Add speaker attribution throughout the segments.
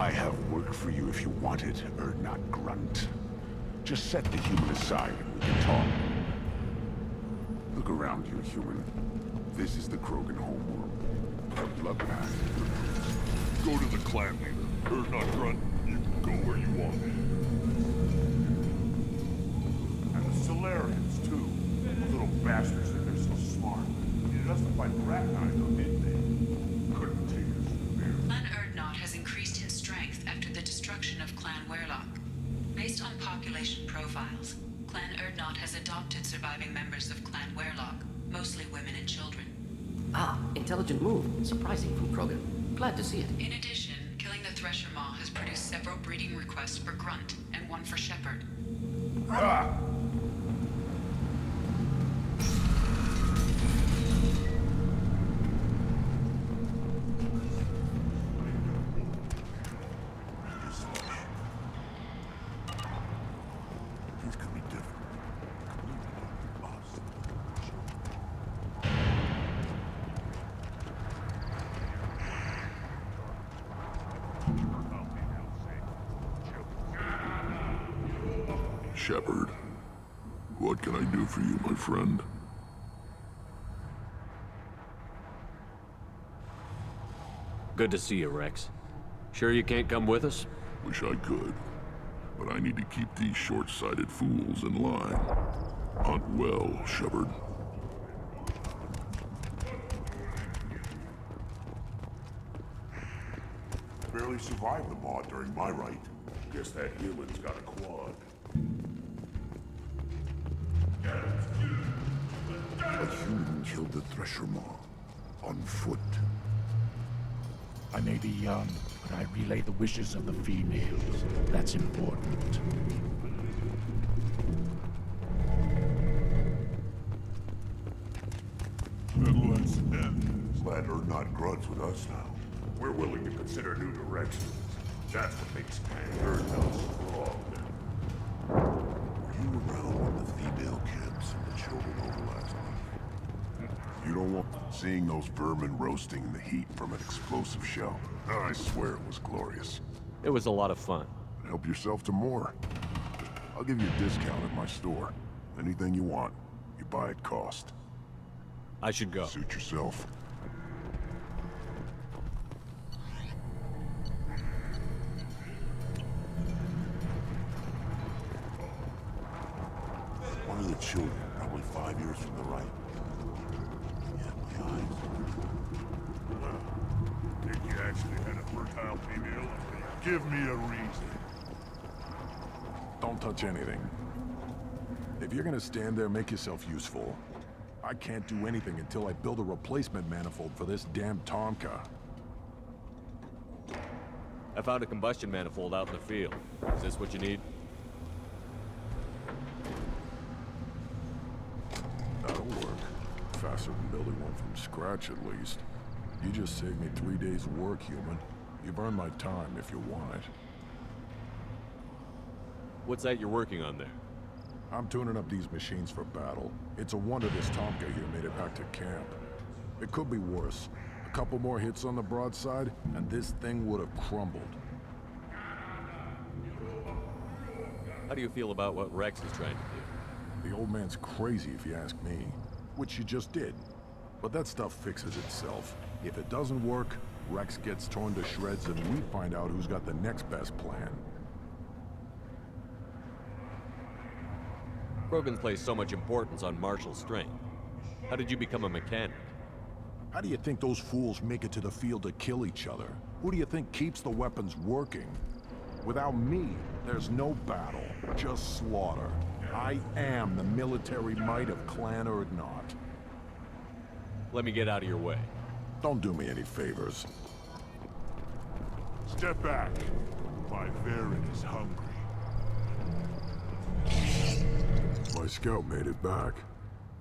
Speaker 1: I have work for you if you want it, Erdnot Grunt. Just set the human aside and we can talk. Look around you, human. This is the Krogan homeworld. A bloodbath.
Speaker 2: Go to the clan leader. Erdnot Grunt, you can go where you want.
Speaker 3: And the Solarians, too. Those little bastards think they're so smart. Needed us to fight Ragnar, though, didn't they? Couldn't take us to the beer.
Speaker 4: Clan Erdnot has increased in strength after the destruction of Clan Werlock. Based on population profiles, Clan Erdnot has adopted surviving members of Clan Werlock, mostly women and children.
Speaker 5: Ah, intelligent move. Surprising from Krogan. Glad to see it.
Speaker 4: In addition, killing the Thresher Maw has produced several breeding requests for Grunt and one for Shepard.
Speaker 3: Ah!
Speaker 1: He's gonna be different.
Speaker 2: Shepard, what can I do for you, my friend?
Speaker 6: Good to see you, Rex. Sure you can't come with us?
Speaker 2: Wish I could, but I need to keep these short-sighted fools in line. Hunt well, Shepard.
Speaker 3: Barely survived the Maw during my rite. Guess that human's got a quad.
Speaker 1: A human killed the Thresher Maw. On foot.
Speaker 7: I may be young, but I relay the wishes of the females. That's important.
Speaker 3: Then let's end. Glad Erdnot Grunt's with us now. We're willing to consider new directions. That's what makes Erdnot strong.
Speaker 1: Were you around when the female camps and the children over last week? You don't want seeing those vermin roasting in the heat from an explosive shell. I swear it was glorious.
Speaker 6: It was a lot of fun.
Speaker 1: Help yourself to more. I'll give you a discount at my store. Anything you want, you buy at cost.
Speaker 6: I should go.
Speaker 1: Suit yourself. One of the children, probably 5 years from the right. Yeah, my eyes.
Speaker 3: Think you actually had a fertile female? Give me a reason.
Speaker 8: Don't touch anything. If you're gonna stand there, make yourself useful. I can't do anything until I build a replacement manifold for this damn Tomka.
Speaker 6: I found a combustion manifold out in the field. Is this what you need?
Speaker 8: That'll work. Faster than building one from scratch, at least. You just saved me 3 days' work, human. You've earned my time if you want it.
Speaker 6: What's that you're working on there?
Speaker 8: I'm tuning up these machines for battle. It's a wonder this Tomka here made it back to camp. It could be worse. A couple more hits on the broadside, and this thing would have crumbled.
Speaker 6: How do you feel about what Rex is trying to do?
Speaker 8: The old man's crazy if you ask me. Which you just did. But that stuff fixes itself. If it doesn't work, Rex gets torn to shreds and we find out who's got the next best plan.
Speaker 6: Krogan place so much importance on martial strength. How did you become a mechanic?
Speaker 8: How do you think those fools make it to the field to kill each other? Who do you think keeps the weapons working? Without me, there's no battle, just slaughter. I am the military might of Clan Erdnot.
Speaker 6: Let me get out of your way.
Speaker 8: Don't do me any favors.
Speaker 3: Step back. My Varyn is hungry.
Speaker 8: My scout made it back.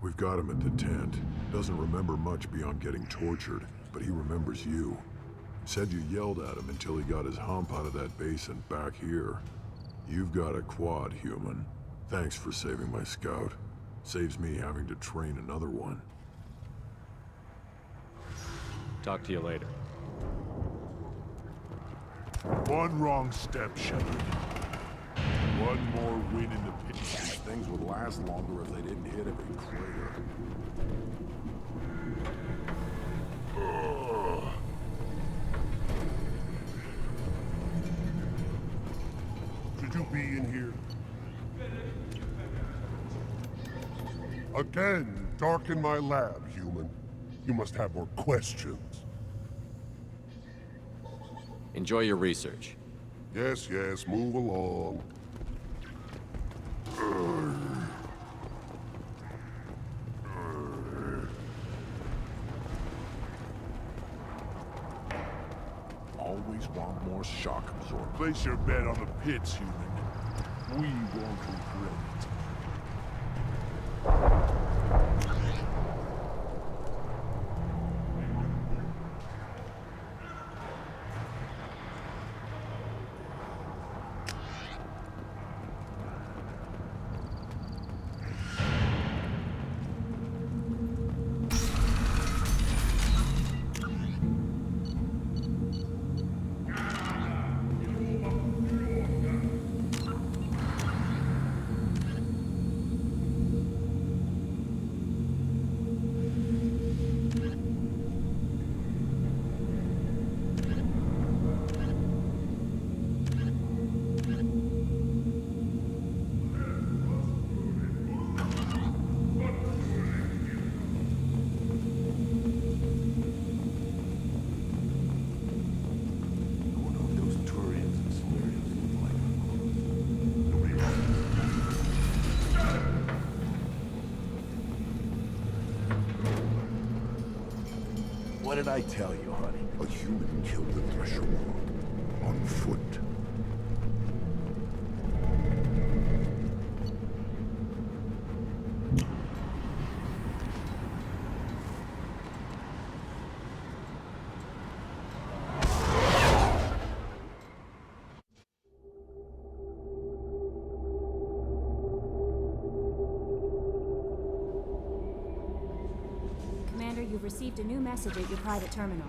Speaker 8: We've got him at the tent. Doesn't remember much beyond getting tortured, but he remembers you. Said you yelled at him until he got his hump out of that basin back here. You've got a quad, human. Thanks for saving my scout. Saves me having to train another one.
Speaker 6: Talk to you later.
Speaker 3: One wrong step, Shepard. One more win in the pit.
Speaker 8: These things would last longer if they didn't hit every crater.
Speaker 3: Should you be in here? Again, darken my lab, human. You must have more questions.
Speaker 6: Enjoy your research.
Speaker 3: Yes, yes, move along.
Speaker 8: Always want more shock absorber.
Speaker 3: Place your bet on the pits, human. We won't regret it.
Speaker 1: What did I tell you, honey?
Speaker 3: A human killed the threshold. On foot.
Speaker 9: Commander, you've received a new message at your private terminal.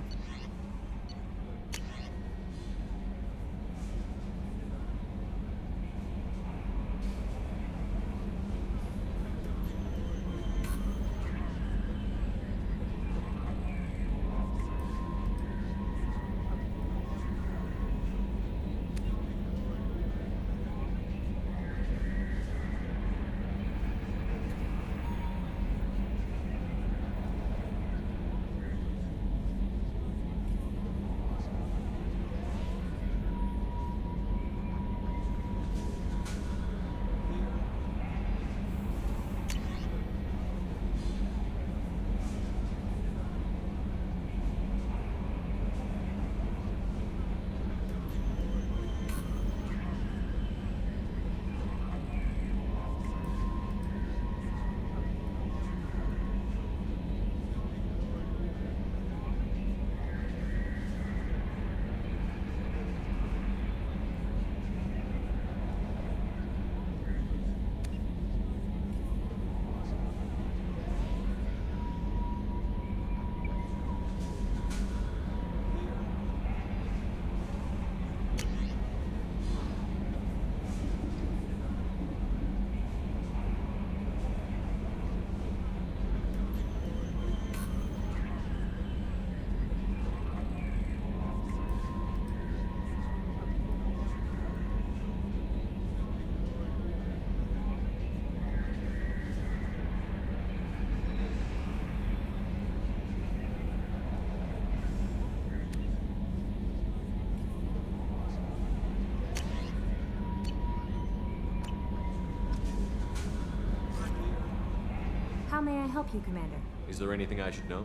Speaker 9: How may I help you, Commander?
Speaker 6: Is there anything I should know?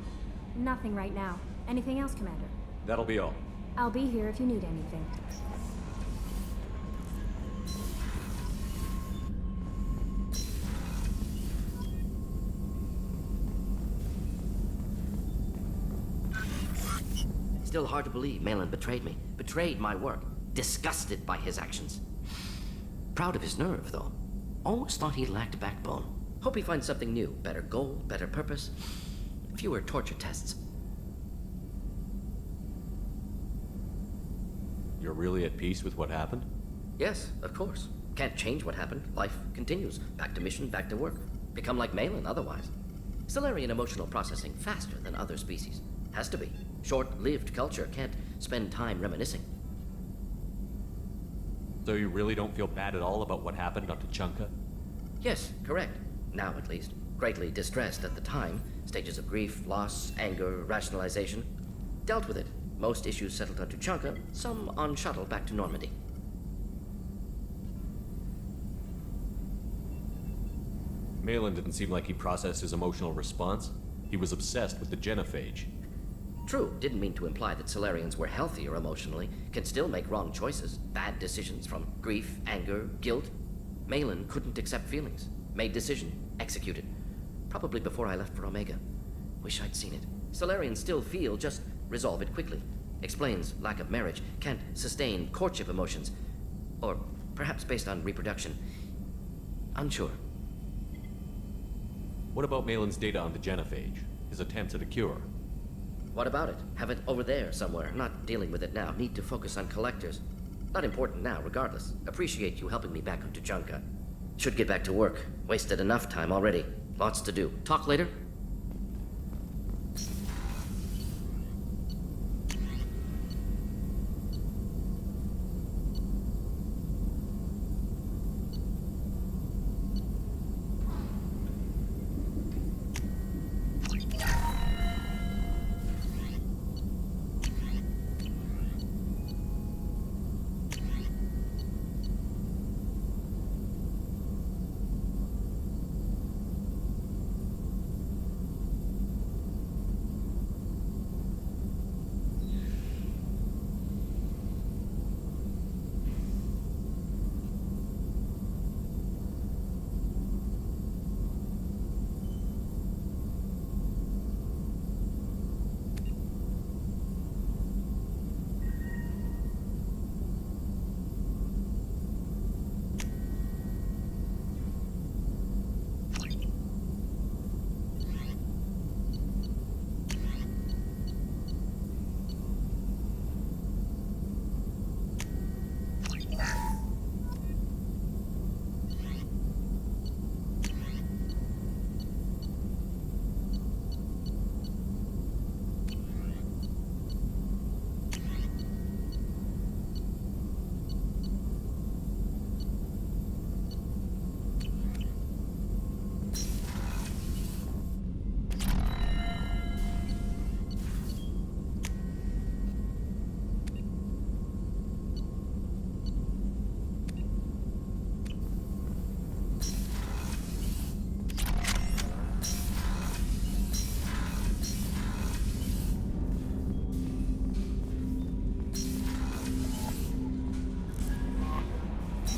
Speaker 9: Nothing right now. Anything else, Commander?
Speaker 6: That'll be all.
Speaker 9: I'll be here if you need anything.
Speaker 5: Still hard to believe Malin betrayed me. Betrayed my work. Disgusted by his actions. Proud of his nerve, though. Almost thought he lacked backbone. Hope he finds something new. Better goal, better purpose. Fewer torture tests.
Speaker 6: you're really at peace with what happened?
Speaker 5: Yes, of course. Can't change what happened. Life continues. Back to mission, back to work. Become like Malin otherwise. Solarian emotional processing faster than other species. Has to be. Short-lived culture can't spend time reminiscing.
Speaker 6: So you really don't feel bad at all about what happened on Tuchanka?
Speaker 5: Yes, correct. Now at least. Greatly distressed at the time. Stages of grief, loss, anger, rationalization. Dealt with it. Most issues settled on Tuchanka, some on shuttle back to Normandy.
Speaker 6: Malin didn't seem like he processed his emotional response. He was obsessed with the genophage.
Speaker 5: True, didn't mean to imply that Solarians were healthier emotionally, can still make wrong choices, bad decisions from grief, anger, guilt. Malin couldn't accept feelings, made decision, executed. Probably before I left for Omega. Wish I'd seen it. Solarians still feel, just resolve it quickly. Explains lack of marriage, can't sustain courtship emotions. Or perhaps based on reproduction. Unsure.
Speaker 6: What about Malin's data on the genophage? His attempts at a cure?
Speaker 5: What about it? Have it over there somewhere. Not dealing with it now. Need to focus on collectors. Not important now, regardless. Appreciate you helping me back on Tuchanka. Should get back to work. Wasted enough time already. Lots to do. Talk later?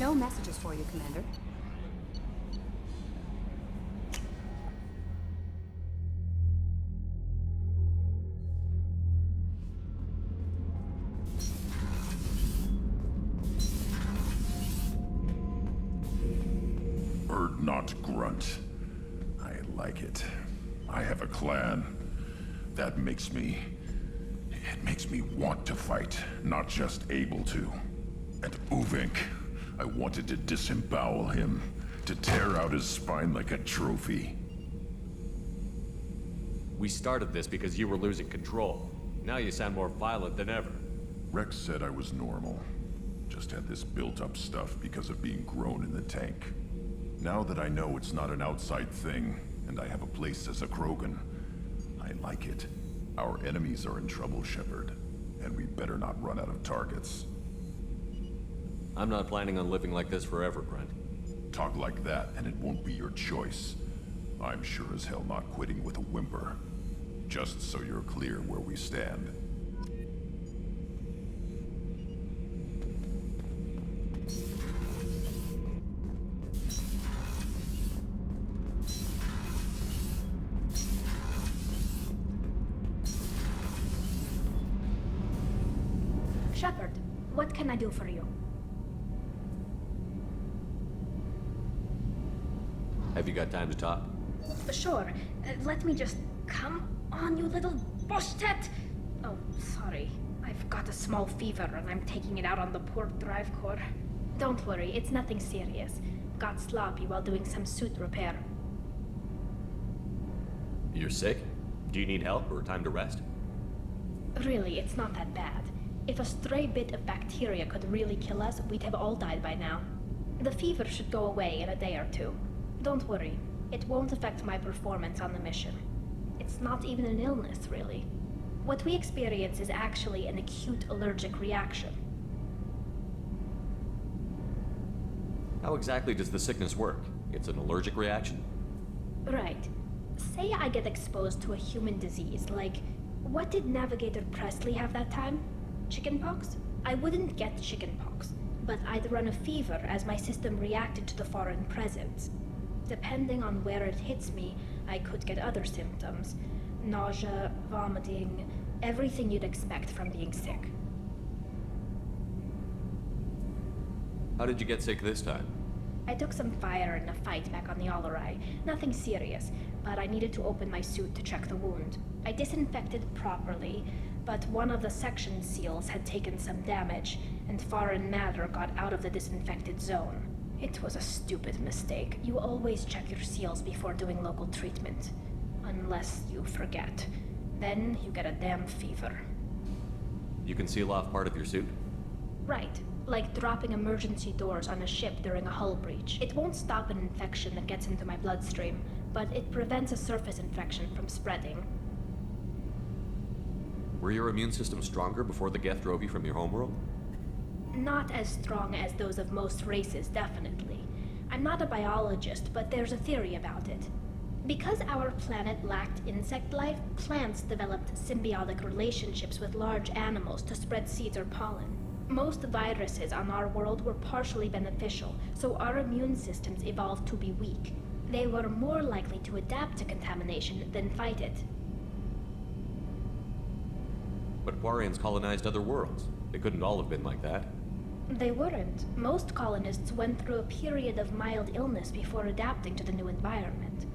Speaker 9: No messages for you, Commander.
Speaker 2: Bird not grunt. I like it. I have a clan. That makes me... It makes me want to fight, not just able to. And Uvink, I wanted to disembowel him, to tear out his spine like a trophy.
Speaker 6: We started this because you were losing control. Now you sound more violent than ever.
Speaker 2: Rex said I was normal. Just had this built-up stuff because of being grown in the tank. Now that I know it's not an outside thing, and I have a place as a Krogan, I like it. Our enemies are in trouble, Shepard, and we better not run out of targets.
Speaker 6: I'm not planning on living like this forever, Brent.
Speaker 2: Talk like that, and it won't be your choice. I'm sure as hell not quitting with a whimper. Just so you're clear where we stand.
Speaker 10: Shepard, what can I do for you?
Speaker 6: Have you got time to talk?
Speaker 10: Sure. Let me just... Come on, you little bushtet! Oh, sorry. I I've got a small fever and I'm taking it out on the port drive core. Don't worry, it's nothing serious. Got sloppy while doing some suit repair.
Speaker 6: You're sick? Do you need help or time to rest?
Speaker 10: Really, it's not that bad. If a stray bit of bacteria could really kill us, we'd have all died by now. The fever should go away in a day or two. Don't worry, it won't affect my performance on the mission. It's not even an illness, really. What we experience is actually an acute allergic reaction.
Speaker 6: How exactly does the sickness work? It's an allergic reaction?
Speaker 10: Right. Say I get exposed to a human disease, like, what did Navigator Presley have that time? Chickenpox? I wouldn't get chickenpox, but I'd run a fever as my system reacted to the foreign presence. Depending on where it hits me, I could get other symptoms. Nausea, vomiting, everything you'd expect from being sick.
Speaker 6: How did you get sick this time?
Speaker 10: I took some fire in a fight back on the Allerai. Nothing serious, but I needed to open my suit to check the wound. I disinfected properly, but one of the section seals had taken some damage, and foreign matter got out of the disinfected zone. It was a stupid mistake. You always check your seals before doing local treatment. Unless you forget. Then you get a damn fever.
Speaker 6: You can seal off part of your suit?
Speaker 10: Right. Like dropping emergency doors on a ship during a hull breach. It won't stop an infection that gets into my bloodstream, but it prevents a surface infection from spreading.
Speaker 6: Were your immune system stronger before the Geth drove you from your homeworld?
Speaker 10: Not as strong as those of most races, definitely. I'm not a biologist, but there's a theory about it. Because our planet lacked insect life, plants developed symbiotic relationships with large animals to spread seeds or pollen. Most viruses on our world were partially beneficial, so our immune systems evolved to be weak. They were more likely to adapt to contamination than fight it.
Speaker 6: But Quarians colonized other worlds. They couldn't all have been like that.
Speaker 10: They weren't. Most colonists went through a period of mild illness before adapting to the new environment.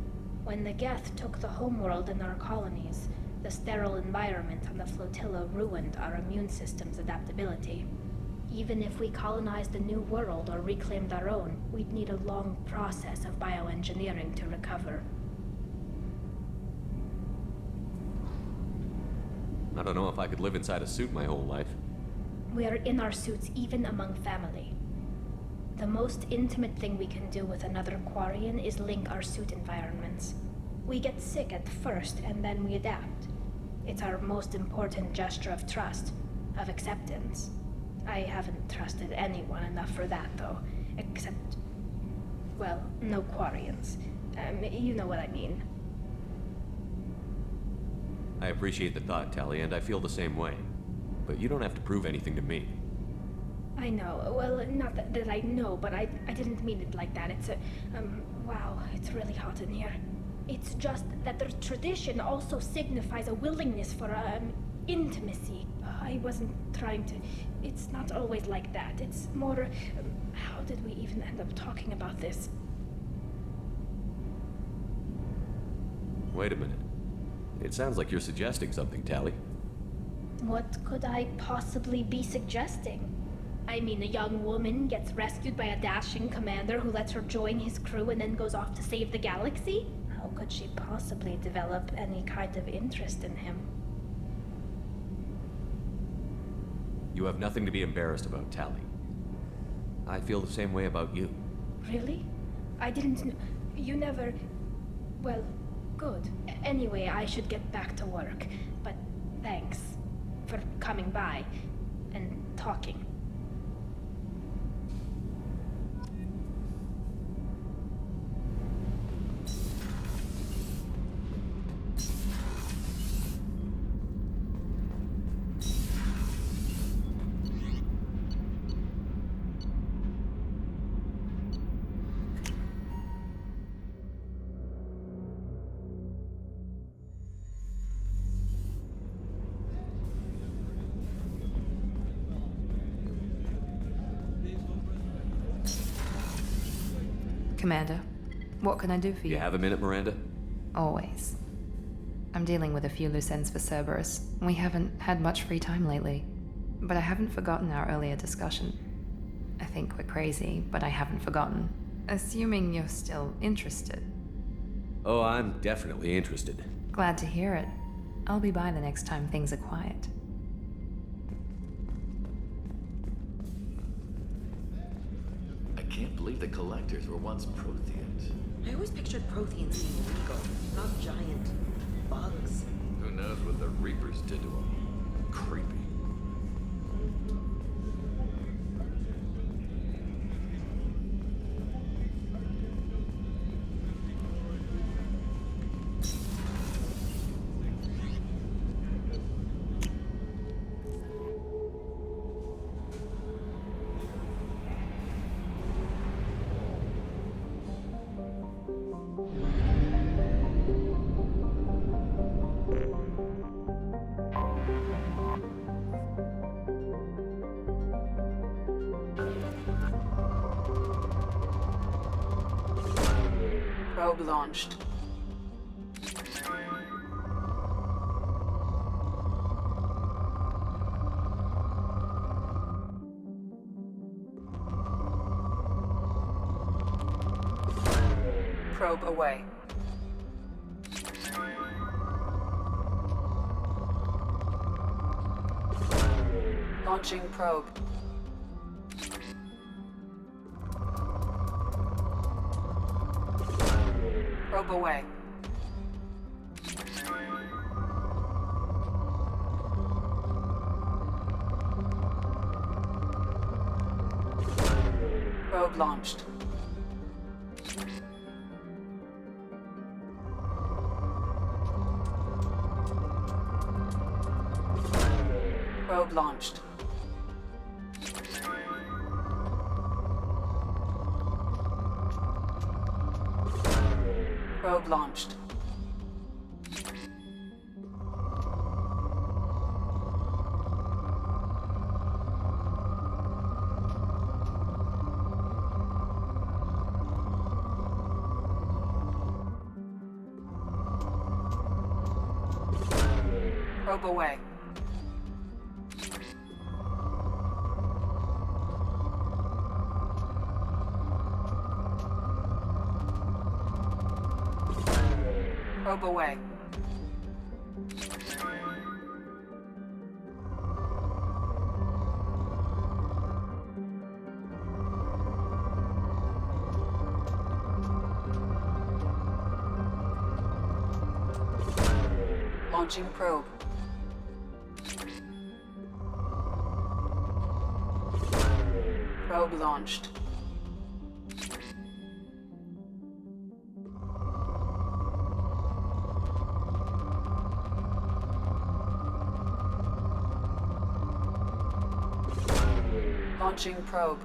Speaker 10: When the Geth took the homeworld in our colonies, the sterile environment on the flotilla ruined our immune system's adaptability. Even if we colonized the new world or reclaimed our own, we'd need a long process of bioengineering to recover.
Speaker 6: I don't know if I could live inside a suit my whole life.
Speaker 10: We're in our suits even among family. The most intimate thing we can do with another Quarian is link our suit environments. We get sick at first, and then we adapt. It's our most important gesture of trust, of acceptance. I haven't trusted anyone enough for that, though. Except, well, no Quarians. You know what I mean.
Speaker 6: I appreciate the thought, Tally, and I feel the same way. But you don't have to prove anything to me.
Speaker 10: I know. Well, not that I know, but I didn't mean it like that. It's wow, it's really hot in here. It's just that the tradition also signifies a willingness for, intimacy. I wasn't trying to... It's not always like that. It's more... how did we even end up talking about this?
Speaker 6: Wait a minute. It sounds like you're suggesting something, Tally.
Speaker 10: What could I possibly be suggesting? I mean, a young woman gets rescued by a dashing commander who lets her join his crew and then goes off to save the galaxy? How could she possibly develop any kind of interest in him?
Speaker 6: You have nothing to be embarrassed about, Tally. I feel the same way about you.
Speaker 10: Really? I didn't know... You never... Well, good. Anyway, I should get back to work. But thanks for coming by and talking.
Speaker 11: Commander, what can I do for you?
Speaker 6: You have a minute, Miranda?
Speaker 11: Always. I'm dealing with a few loose ends for Cerberus. We haven't had much free time lately. But I haven't forgotten our earlier discussion. I think we're crazy, but I haven't forgotten. Assuming you're still interested.
Speaker 6: Oh, I'm definitely interested.
Speaker 11: Glad to hear it. I'll be by the next time things are quiet.
Speaker 5: I can't believe the collectors were once Protheans.
Speaker 12: I always pictured Protheans being legal, not giant bugs.
Speaker 5: Who knows what the Reapers did to them? Creepy.
Speaker 12: Probe launched. Probe away. Launching probe. Probe away. Probe launched. Probe launched. Probe launched. Probe away. Probe away. Launching probe. Probe launched. Launching probe.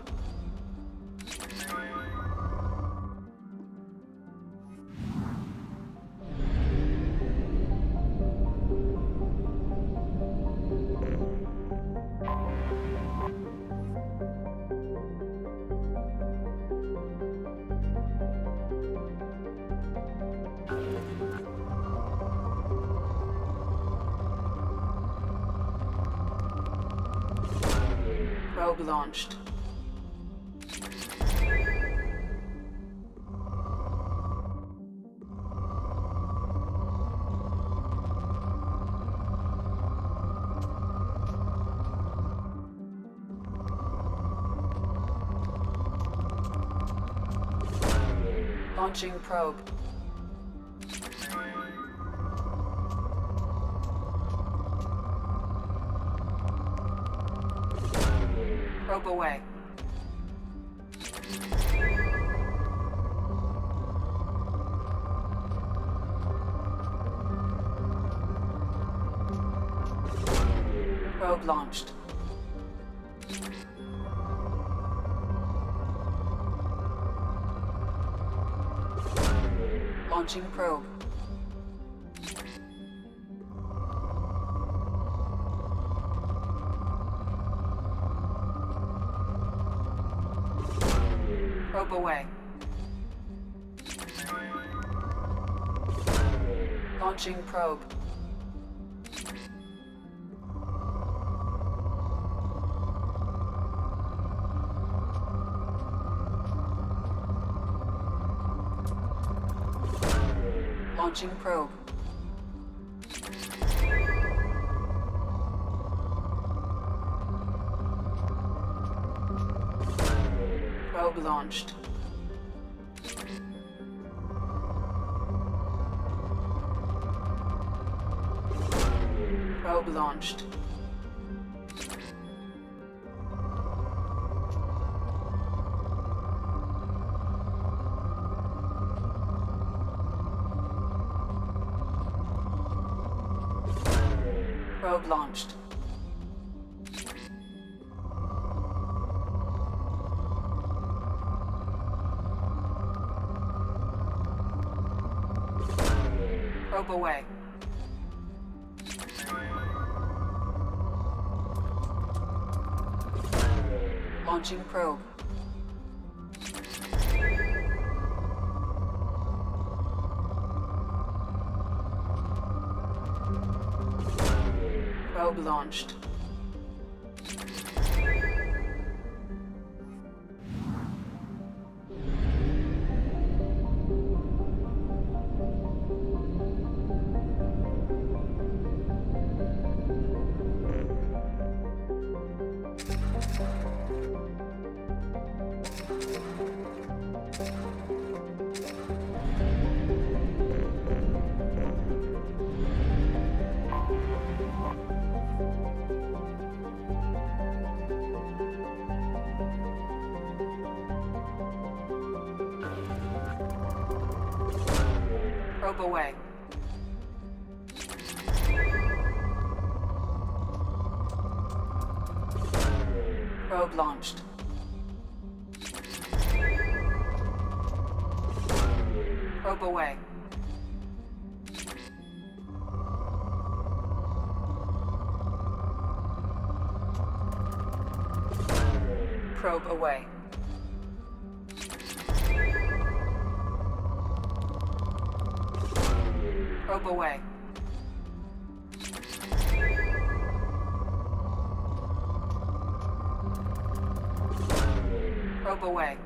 Speaker 12: Probe launched. Launching probe. Probe away. Probe launched. Launching probe. Probe away. Launching probe.
Speaker 13: Launching probe. Probe launched. Probe launched. Probe launched. Probe away. Launching probe. Probe launched. Probe away. Probe launched. Probe away. Probe away. Probe away. Probe away.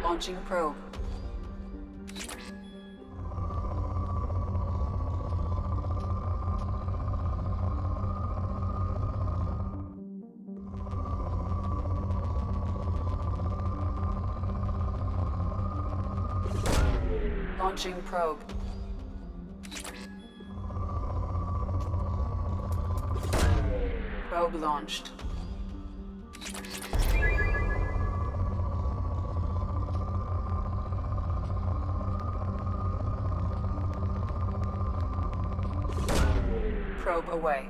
Speaker 13: Launching probe. Launching probe. Probe launched. Probe away.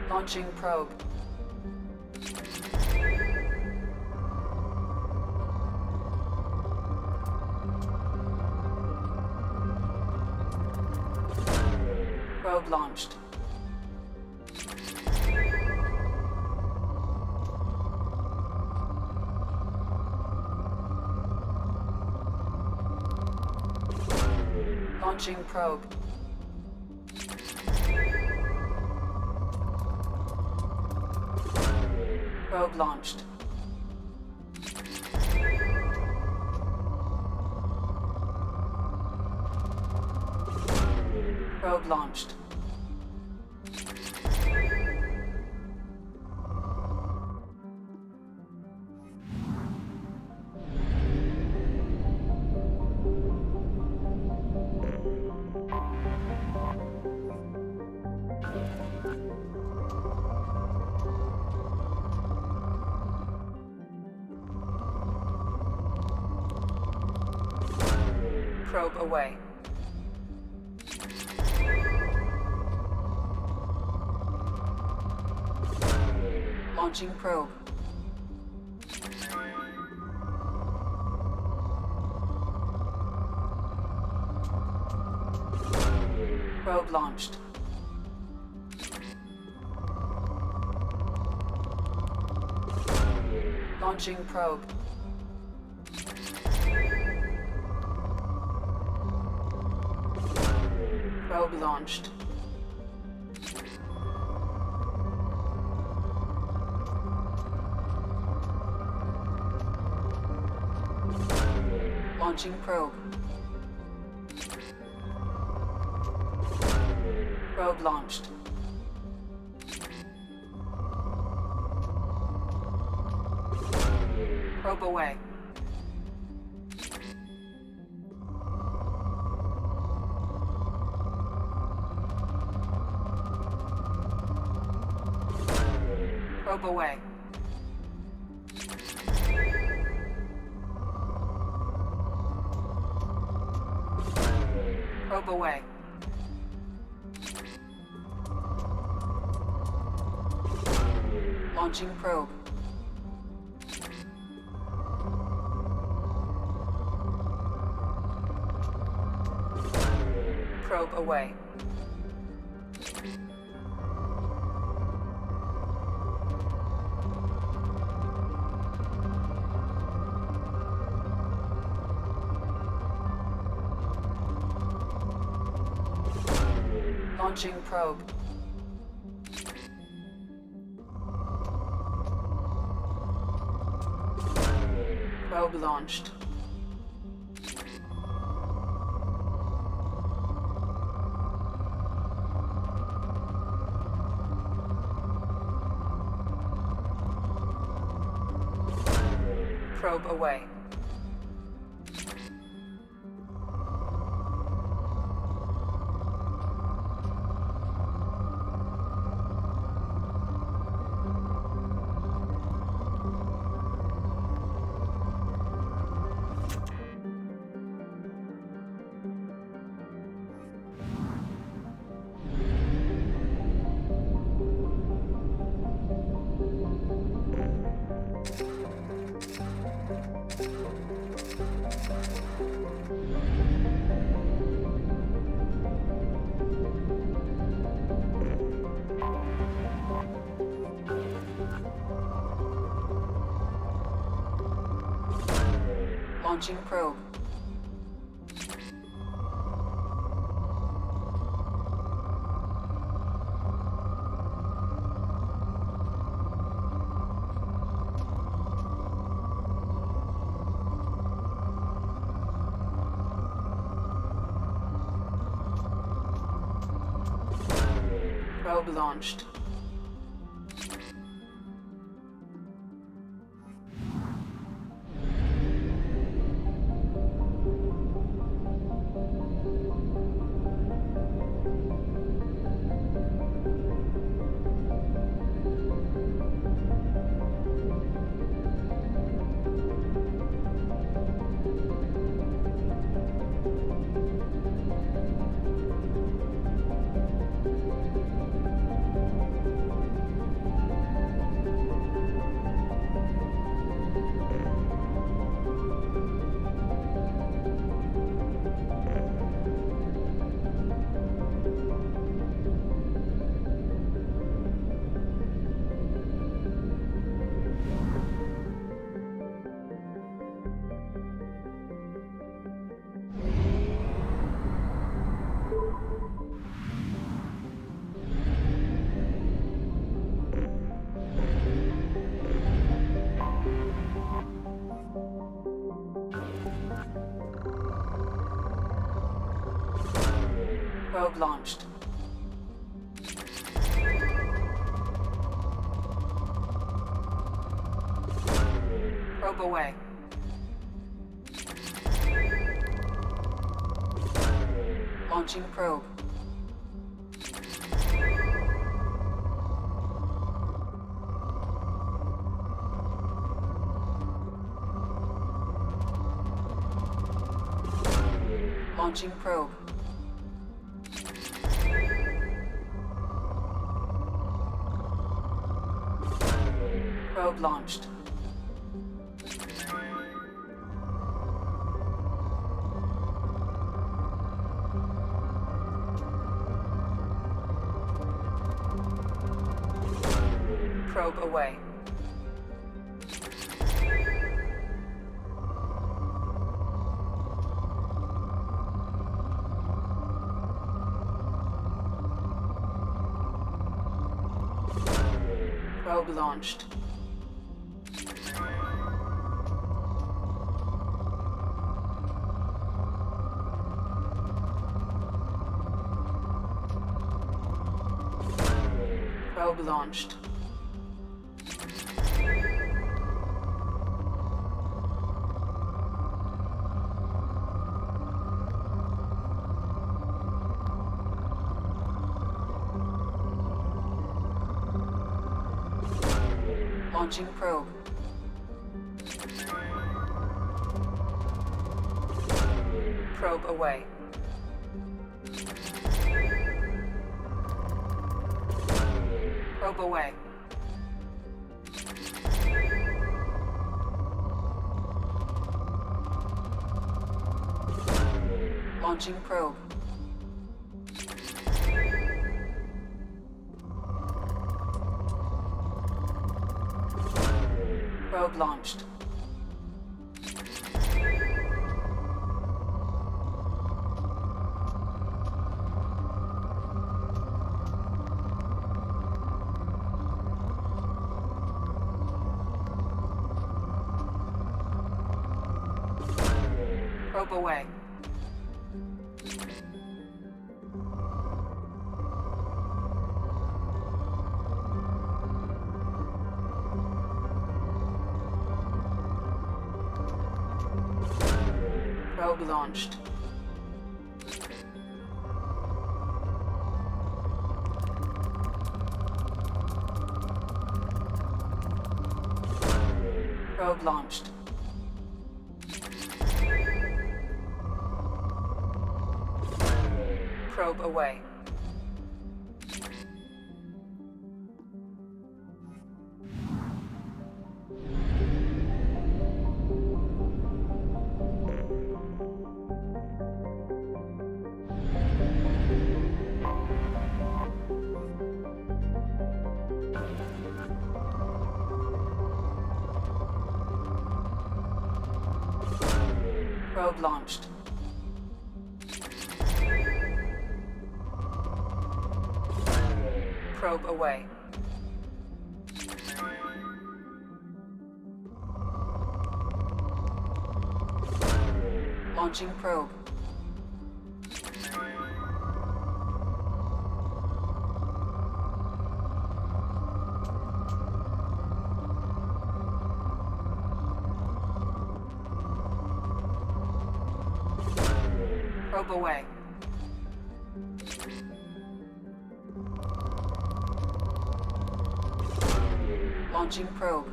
Speaker 13: Launching probe. Probe launched. Launching probe. Probe launched. Probe launched. Probe away. Launching probe. Probe launched. Launching probe. Probe launched. Launching probe. Probe launched. Probe away. Probe away. Probe away. Launching probe. Probe away. Launching probe. Probe launched. Probe away. Launching probe. Probe launched. Probe launched. Probe away. Launching probe. Launching probe. Probe launched. Probe away. Probe launched. Probe launched. Launching probe. Probe away. Probe away. Launching probe. Probe launched. Probe away. Probe launched. Probe launched. Probe away. Probe launched. Probe away. Launching probe. Probe away. Launching probe.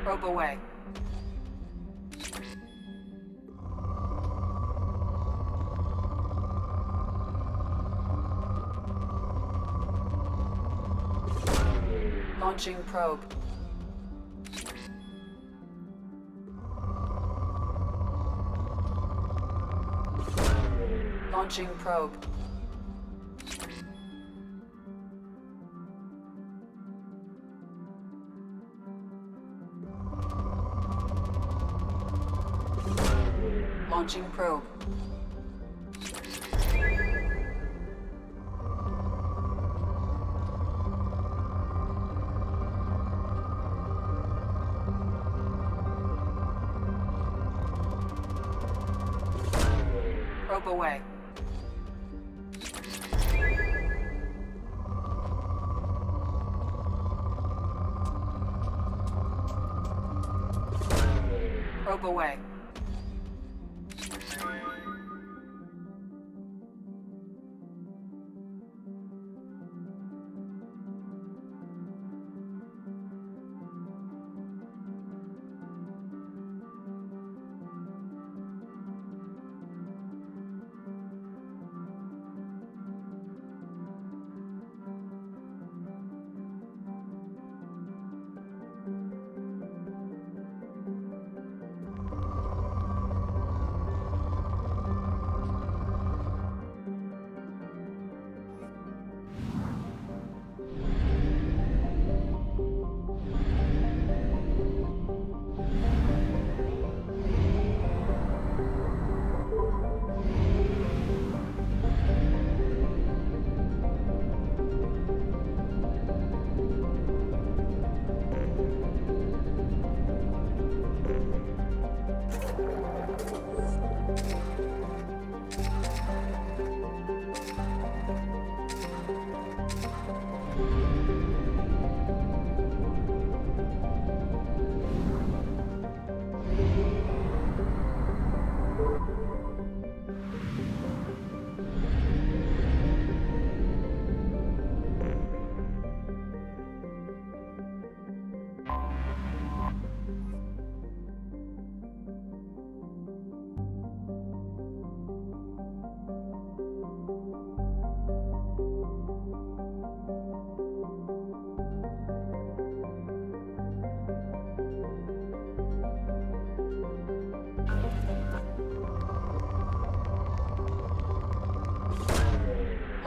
Speaker 13: Probe away. Launching probe. Launching probe. Launching probe. Probe away. Probe away.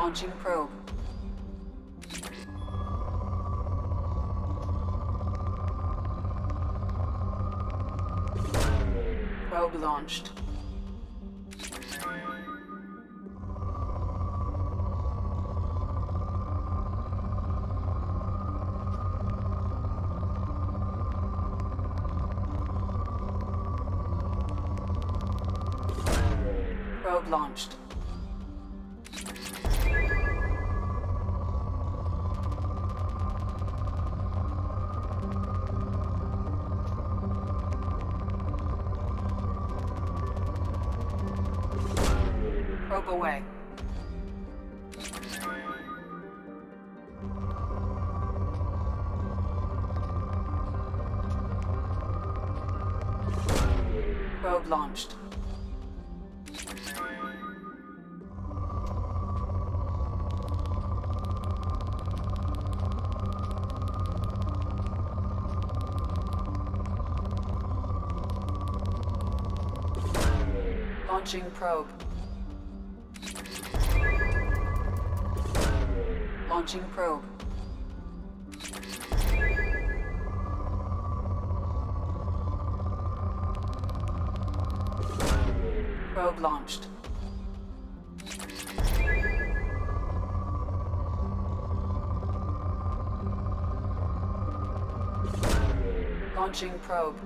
Speaker 13: Launching probe. Probe launched. Probe launched. Probe away. Probe launched. Launching probe. Launching probe. Probe launched. Launching probe.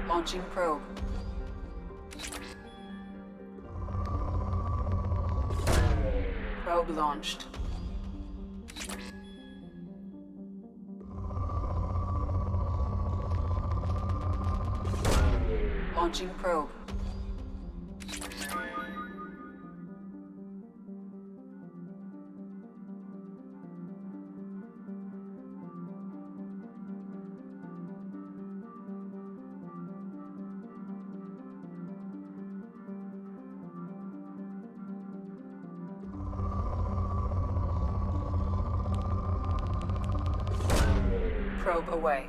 Speaker 13: Launching probe. Probe launched. Launching probe. Probe away.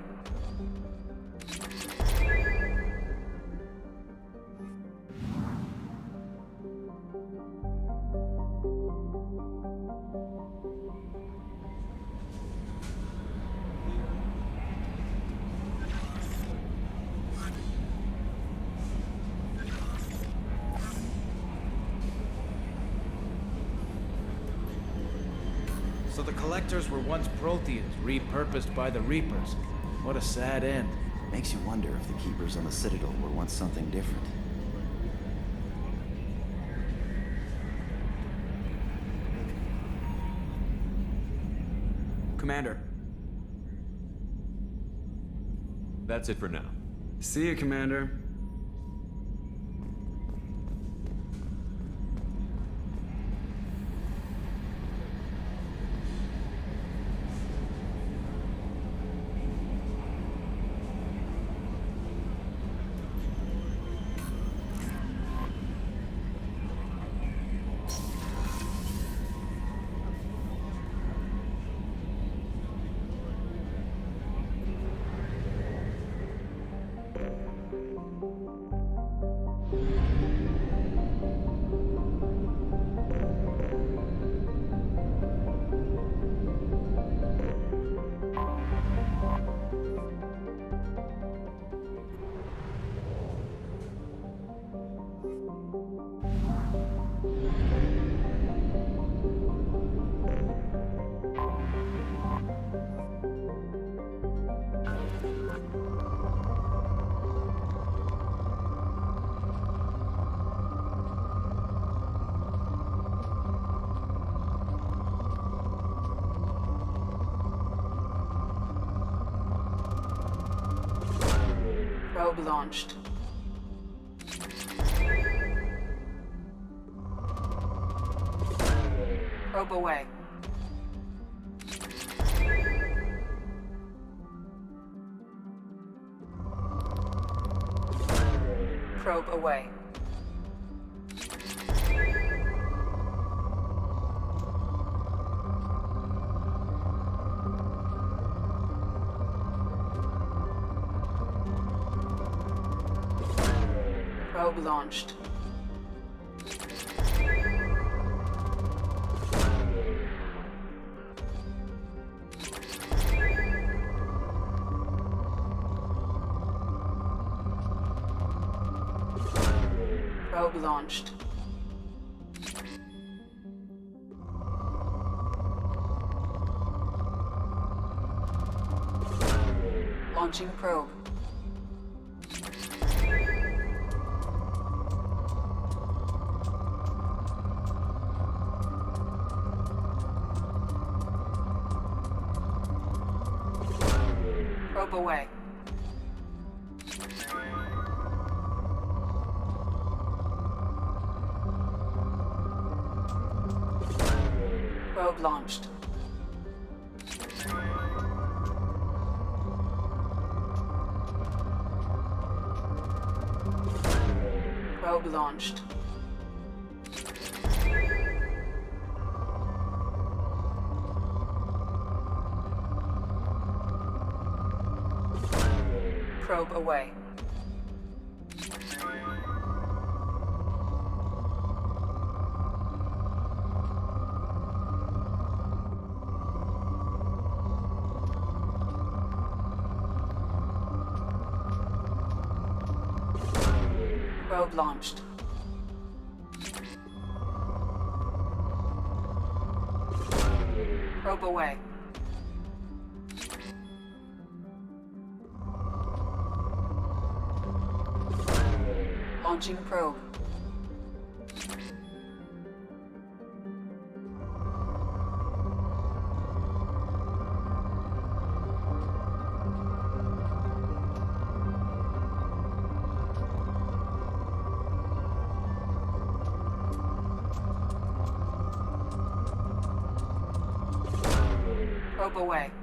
Speaker 14: So the Collectors were once Protheans, repurposed by the Reapers. What a sad end.
Speaker 15: Makes you wonder if the Keepers on the Citadel were once something different.
Speaker 16: Commander.
Speaker 6: That's it for now.
Speaker 16: See you, Commander.
Speaker 13: Probe launched. Probe away. Probe away. Probe launched. Probe launched. Launching probe. Probe away. Probe launched. Probe launched. Probe away. Probe launched. Probe away. Launching probe. Probe away.